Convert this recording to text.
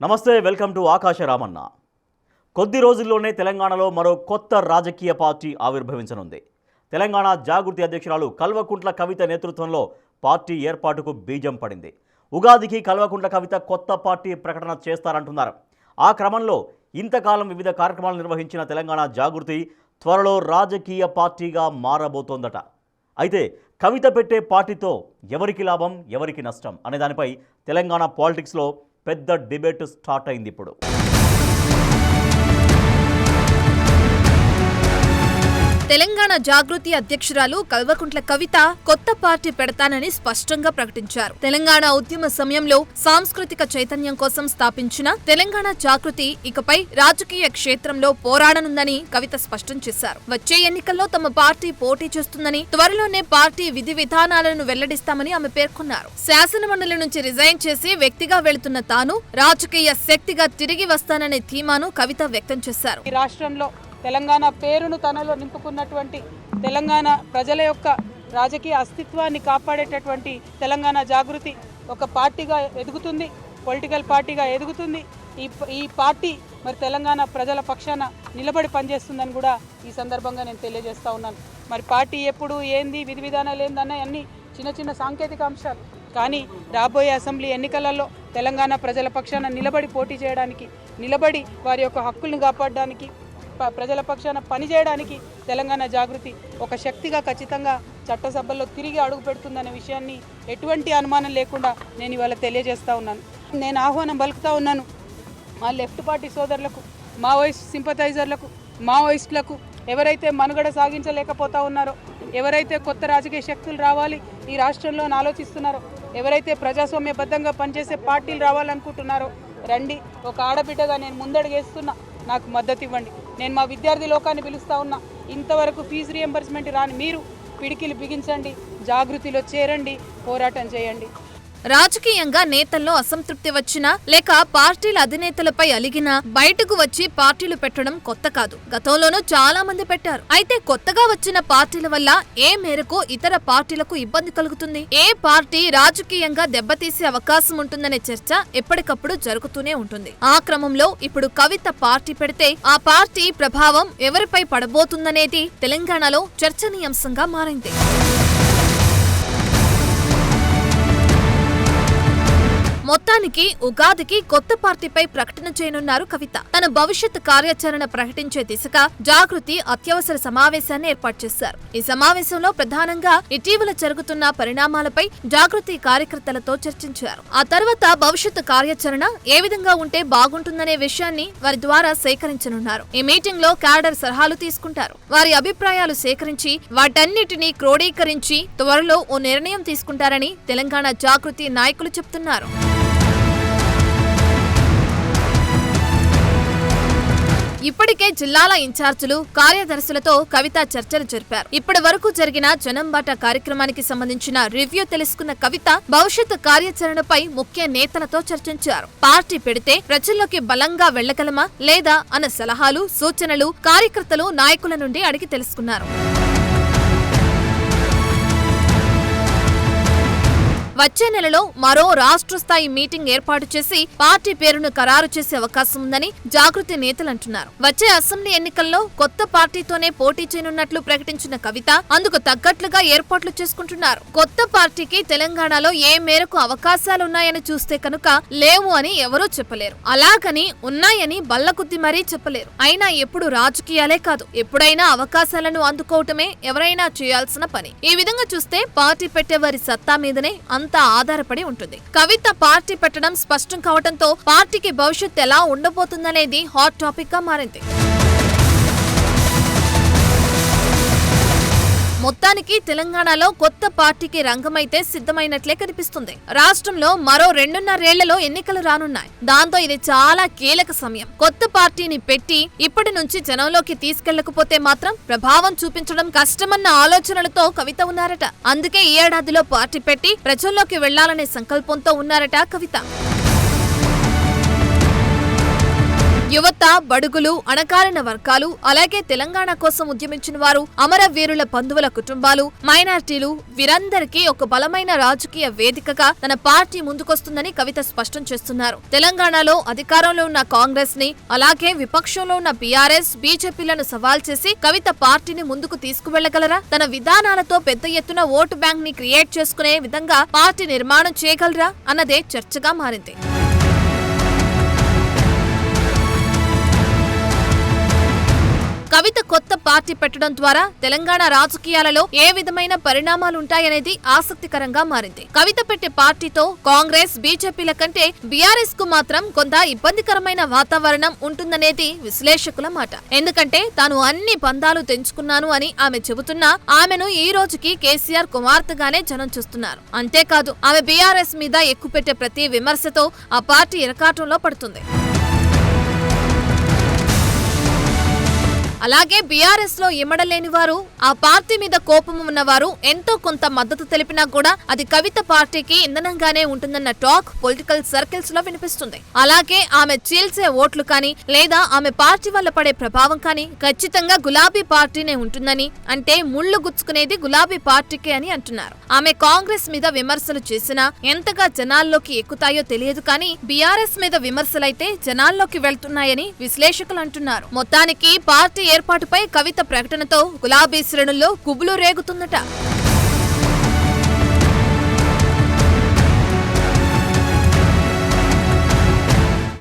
నమస్తే, welcome to ఆకాశ రామన్న. కొద్ది రోజుల్లోనే తెలంగాణలో మరో కొత్త రాజకీయ పార్టీ ఆవిర్భవించనుంది. తెలంగాణ జాగృతి అధ్యక్షురాలు కల్వకుంట్ల కవిత నేతృత్వంలో పార్టీ ఏర్పాటుకు బీజం పడింది. ఉగాదికి కల్వకుంట్ల కవిత కొత్త పార్టీ ప్రకటన చేస్తారంటున్నారు. ఆ క్రమంలో ఇంతకాలం వివిధ కార్యక్రమాలు నిర్వహించిన తెలంగాణ జాగృతి త్వరలో రాజకీయ పార్టీగా మారబోతోందట. అయితే కవిత పెట్టే పార్టీతో ఎవరికి లాభం, ఎవరికి నష్టం అనే దానిపై తెలంగాణ పాలిటిక్స్లో పెద్ద డిబేట్ స్టార్ట్ అయింది ఇప్పుడు. తెలంగాణ జాగృతి అధ్యక్షురాలు కల్వకుంట్ల కవిత కొత్త పార్టీ పెడతానని స్పష్టంగా ప్రకటించారు. తెలంగాణ ఉద్యమ సమయంలో సాంస్కృతిక చైతన్యం కోసం స్థాపించిన తెలంగాణ జాగృతి ఇకపై రాజకీయ క్షేత్రంలో పోరాడనుందని కవిత స్పష్టం చేశారు. వచ్చే ఎన్నికల్లో తమ పార్టీ పోటీ చేస్తుందని, త్వరలోనే పార్టీ విధి విధానాలను వెల్లడిస్తామని ఆమె పేర్కొన్నారు. శాసనమండలి నుంచి రిజైన్ చేసి వ్యక్తిగా వెళుతున్న తాను రాజకీయ శక్తిగా తిరిగి వస్తాననే ధీమాను కవిత వ్యక్తం చేశారు. ఈ రాష్ట్రంలో తెలంగాణ పేరును తనలో నింపుకున్నటువంటి తెలంగాణ ప్రజల యొక్క రాజకీయ అస్తిత్వాన్ని కాపాడేటటువంటి తెలంగాణ జాగృతి ఒక పార్టీగా ఎదుగుతుంది, పొలిటికల్ పార్టీగా ఎదుగుతుంది. ఈ పార్టీ మరి తెలంగాణ ప్రజల పక్షాన నిలబడి పనిచేస్తుందని కూడా ఈ సందర్భంగా నేను తెలియజేస్తా ఉన్నాను. మరి పార్టీ ఎప్పుడు ఏంది, విధి విధానాలు ఏందన్న అన్ని చిన్న చిన్న సాంకేతిక అంశాలు, కానీ రాబోయే అసెంబ్లీ ఎన్నికలలో తెలంగాణ ప్రజల పక్షాన నిలబడి పోటీ చేయడానికి, నిలబడి వారి యొక్క హక్కుల్ని కాపాడడానికి, ప్రజల పక్షాన పనిచేయడానికి తెలంగాణ జాగృతి ఒక శక్తిగా ఖచ్చితంగా చట్టసభల్లో తిరిగి అడుగు పెడుతుందనే విషయాన్ని ఎటువంటి అనుమానం లేకుండా నేను ఇవాళ తెలియజేస్తూ ఉన్నాను. నేను ఆహ్వానం పలుకుతూ ఉన్నాను మా లెఫ్ట్ పార్టీ సోదరులకు, మావోయిస్ట్ సింపథైజర్లకు, మావోయిస్టులకు, ఎవరైతే మనుగడ సాగించలేకపోతా ఉన్నారో, ఎవరైతే కొత్త రాజకీయ శక్తులు రావాలి ఈ రాష్ట్రంలో ఆలోచిస్తున్నారో, ఎవరైతే ప్రజాస్వామ్యబద్ధంగా పనిచేసే పార్టీలు రావాలనుకుంటున్నారో రండి. ఒక ఆడబిడ్డగా నేను ముందడుగేస్తున్నా, నాకు మద్దతు ఇవ్వండి. నేను మా విద్యార్థి లోకాన్ని పిలుస్తూ ఉన్నా, ఇంతవరకు ఫీజు రియంబర్స్మెంట్ రాని మీరు పిడికిలు బిగించండి, జాగృతిలో చేరండి, పోరాటం చేయండి. రాజకీయంగా నేతల్లో అసంతృప్తి వచ్చినా లేక పార్టీల అధినేతలపై అలిగినా బయటకు వచ్చి పార్టీలు పెట్టడం కొత్త కాదు. గతంలోనూ చాలా మంది పెట్టారు. అయితే కొత్తగా వచ్చిన పార్టీల వల్ల ఏ మేరకు ఇతర పార్టీలకు ఇబ్బంది కలుగుతుంది, ఏ పార్టీ రాజకీయంగా దెబ్బతీసే అవకాశం ఉంటుందనే చర్చ ఎప్పటికప్పుడు జరుగుతూనే ఉంటుంది. ఆ క్రమంలో ఇప్పుడు కవిత పార్టీ పెడితే ఆ పార్టీ ప్రభావం ఎవరిపై పడబోతుందనేది తెలంగాణలో చర్చనీయాంశంగా మారింది. మొత్తానికి ఉగాదికి కొత్త పార్టీపై ప్రకటన చేయనున్నారు కవిత. తన భవిష్యత్ కార్యాచరణ ప్రకటించే దిశగా జాగృతి అత్యవసర సమావేశాన్ని ఏర్పాటు చేశారు. ఈ సమావేశంలో ప్రధానంగా ఇటీవల జరుగుతున్న పరిణామాలపై జాగృతి కార్యకర్తలతో చర్చించారు. ఆ తర్వాత భవిష్యత్ కార్యాచరణ ఏ విధంగా ఉంటే బాగుంటుందనే విషయాన్ని వారి ద్వారా సేకరించనున్నారు. ఈ మీటింగ్ లో క్యాడర్ సలహాలు తీసుకుంటారు. వారి అభిప్రాయాలు సేకరించి వాటన్నిటినీ క్రోడీకరించి త్వరలో ఓ నిర్ణయం తీసుకుంటారని తెలంగాణ జాగృతి నాయకులు చెబుతున్నారు. ఇప్పటికే జిల్లాల ఇన్ఛార్జీలు, కార్యదర్శులతో కవిత చర్చలు జరిపారు. ఇప్పటి వరకు జరిగిన జనంబాట కార్యక్రమానికి సంబంధించిన రివ్యూ తెలుసుకున్న కవిత భవిష్యత్ కార్యాచరణపై ముఖ్య నేతలతో చర్చించారు. పార్టీ పెడితే ప్రజల్లోకి బలంగా వెళ్లగలమా లేదా అన్న సలహాలు, సూచనలు కార్యకర్తలు, నాయకుల నుండి అడిగి తెలుసుకున్నారు. వచ్చే నెలలో మరో రాష్ట్ర స్థాయి మీటింగ్ ఏర్పాటు చేసి పార్టీ పేరును ఖరారు చేసే అవకాశం ఉందని జాగృతి నేతలు అంటున్నారు. వచ్చే అసెంబ్లీ ఎన్నికల్లో కొత్త పార్టీతోనే పోటీ చేయనున్నట్లు ప్రకటించిన కవిత అందుకు తగ్గట్లుగా ఏర్పాట్లు చేసుకుంటున్నారు. కొత్త పార్టీకి తెలంగాణలో ఏ మేరకు అవకాశాలున్నాయని చూస్తే కనుక లేవు అని ఎవరూ చెప్పలేరు. అలాగని ఉన్నాయని బల్లకుద్ది మరీ చెప్పలేరు. అయినా ఎప్పుడు రాజకీయాలే కాదు, ఎప్పుడైనా అవకాశాలను అందుకోవటమే ఎవరైనా చేయాల్సిన పని. ఈ విధంగా చూస్తే పార్టీ పెట్టేవారి సత్తా మీదనే ఆధారపడి ఉంటుంది. కవిత పార్టీ పెట్టడం స్పష్టం కావడంతో పార్టీకి భవిష్యత్ ఎలా ఉండబోతుందనేది హాట్ టాపిక్ గా మారింది. మొత్తానికి తెలంగాణలో కొత్త పార్టీకి రంగమైతే సిద్ధమైనట్లే కనిపిస్తుంది. రాష్ట్రంలో మరో 2.5 ఏళ్లలో ఎన్నికలు రానున్నాయి. దాంతో ఇది చాలా కీలక సమయం. కొత్త పార్టీని పెట్టి ఇప్పటి నుంచి జనంలోకి తీసుకెళ్లకపోతే మాత్రం ప్రభావం చూపించడం కష్టమన్న ఆలోచనలతో కవిత ఉన్నారట. అందుకే ఈ ఏడాదిలో పార్టీ పెట్టి ప్రజల్లోకి వెళ్లాలనే సంకల్పంతో ఉన్నారట కవిత. యువత, బడుగులు, అణగారిన వర్గాలు, అలాగే తెలంగాణ కోసం ఉద్యమించిన వారు, అమరవీరుల బంధువుల కుటుంబాలు, మైనార్టీలు వీరందరికీ ఒక బలమైన రాజకీయ వేదికగా తన పార్టీ ముందుకొస్తుందని కవిత స్పష్టం చేస్తున్నారు. తెలంగాణలో అధికారంలో ఉన్న కాంగ్రెస్ ని, అలాగే విపక్షంలో ఉన్న బీఆర్ఎస్, బీజేపీలను సవాల్ చేసి కవిత పార్టీని ముందుకు తీసుకువెళ్లగలరా? తన విధానాలతో పెద్ద ఎత్తున ఓటు బ్యాంక్ ని క్రియేట్ చేసుకునే విధంగా పార్టీ నిర్మాణం చేయగలరా అన్నదే చర్చగా మారింది. కవిత కొత్త పార్టీ పెట్టడం ద్వారా తెలంగాణ రాజకీయాలలో ఏ విధమైన పరిణామాలుంటాయనేది ఆసక్తికరంగా మారింది. కవిత పెట్టే పార్టీతో కాంగ్రెస్, బీజేపీల కంటే బీఆర్ఎస్ కు మాత్రం కొంత ఇబ్బందికరమైన వాతావరణం ఉంటుందనేది విశ్లేషకుల మాట. ఎందుకంటే తాను అన్ని బంధాలు తెంచుకున్నాను అని ఆమె చెబుతున్నా ఆమెను ఈ రోజుకి కేసీఆర్ కుమార్తెగానే జనం చూస్తున్నారు. అంతేకాదు ఆమె బీఆర్ఎస్ మీద ఎక్కుపెట్టే ప్రతి విమర్శతో ఆ పార్టీ ఇరకాటంలో పడుతుంది. అలాగే బీఆర్ఎస్ లో ఇమడలేని వారు, ఆ పార్టీ మీద కోపం ఉన్నవారు ఎంతో కొంత మద్దతు తెలిపినా కూడా అది కవిత పార్టీకి ఇంధనంగానే ఉంటుందన్న టాక్ పొలిటికల్ సర్కిల్స్ లో వినిపిస్తుంది. అలాగే ఆమె చీల్చే ఓట్లు కానీ లేదా ఆమె పార్టీ వల్ల పడే ప్రభావం కానీ ఖచ్చితంగా గులాబీ పార్టీనే ఉంటుందని, అంటే ముళ్లు గుచ్చుకునేది గులాబీ పార్టీకే అని అంటున్నారు. ఆమె కాంగ్రెస్ మీద విమర్శలు చేసినా ఎంతగా జనాల్లోకి ఎక్కుతాయో తెలియదు కానీ బీఆర్ఎస్ మీద విమర్శలైతే జనాల్లోకి వెళ్తున్నాయని విశ్లేషకులు అంటున్నారు. మొత్తానికి పార్టీ ఏర్పాటుపై కవిత ప్రకటనతో గులాబీ శ్రేణుల్లో గుబులు రేగుతుందట.